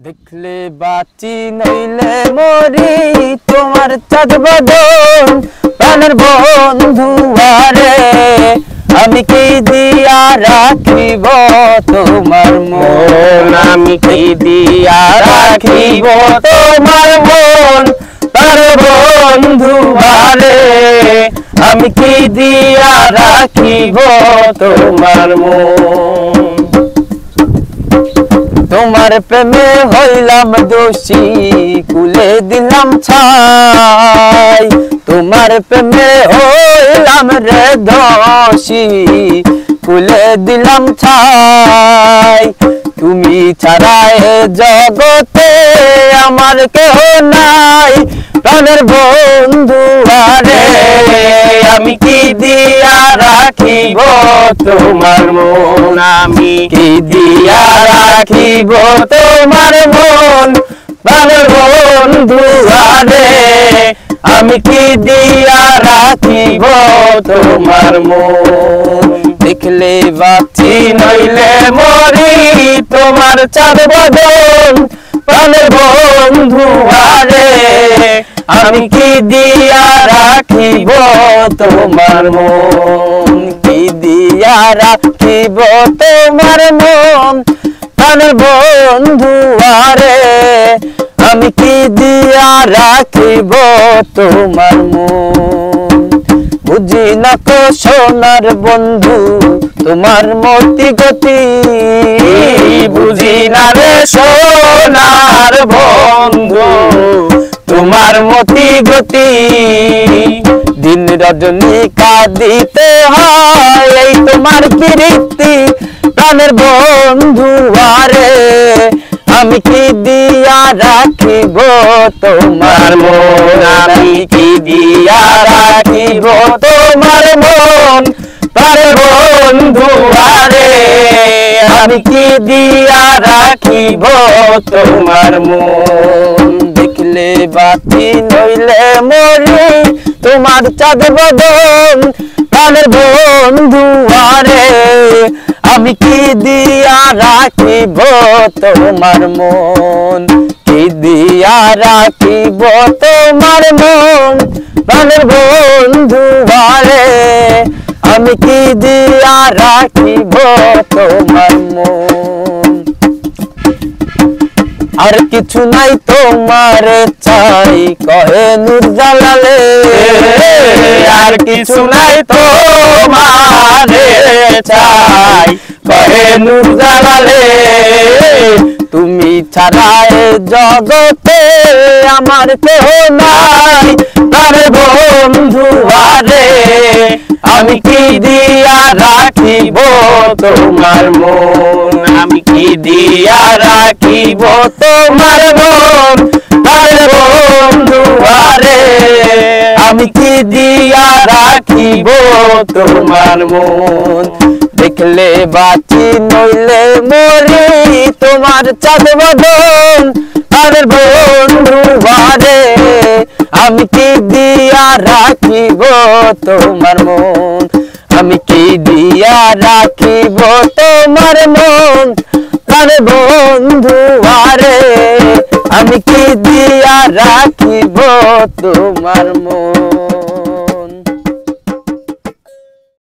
দেখলে বাঁচি নইলে মরি তোমার চাঁদ বদন প্রাণের বন্ধু আরে আমি কি দিয়া রাখিব তোমার মন আমি কি দিয়া রাখিব তোমার মন প্রাণের বন্ধু আরে আমি কি দিয়া রাখিব তোমার মন তোমার প্রেমে হইলাম দোষী কুলে দিলাম ছাই তোমার প্রেমে হইলাম রে দোষী কুলে দিলাম ছাই তুমি ছাড়া এ জগতে আমার কেহ নাই প্রাণের বন্ধু আরে আমি কি দিয়া রাখিব তোমার মন আমি কি দিয়া রাখিব তোমার মন প্রাণের বন্ধু আরে আমি কি দিয়া রাখিব তোমার মন দেখলে বাঁচি নইলে মরি তোমার চাঁদ বদন প্রাণের বন্ধু আরে আমি কি দিয়া রাখিব তোমার মন কি দিয়া রাখিব তোমার মন প্রাণের বন্ধু আরে আমি কি দিয়া রাখিব তোমার মন বুঝি না কো সোনার বন্ধু তোমার মতি গতি বুঝি না রে সোনার বন্ধু তোমার মতি গতি দিন রজনী কাঁদিতে হয় এই তোমার কীর্তি প্রাণের বন্ধু আরে আমি কি দিয়া রাখিব তোমার মন আমি কি দিয়া রাখিব তোমার মন প্রাণের বন্ধু আরে আমি কি দিয়া রাখিব তোমার মন দেখলে বাঁচি নইলে মরি তোমার চাঁদ বদন প্রাণের বন্ধু আরে আমি কি দিয়া রাখিব তোমার মন কি দিয়া রাখিব তোমার মন প্রাণের বন্ধু আরে আমি কি দিয়া রাখিব তোমার মন আর কিছু নাই তোমার চাই কহে নূর জালালে আর কিছু নাই তোমার চাই কহে নূর জালালে তুমি ছাড়া এ জগতে আমার কেহ নাই তার বন্ধু আরে আমি কি দিয়া রাখিব তোমার মন আমি কি দিয়া রাখিব তোমার মন তার বন্ধু আরে আমি কি দিয়া রাখিব তোমার মন দেখলে বাঁচি নইলে মরি তোমার চাঁদ বদন তার বন্ধু আরে আমি কি দিয়া রাখিব তোমার মন আমি কি দিয়া রাখিব তোমার মন তার বন্ধু আরে আমি কি দিয়া রাখিব তোমার মন।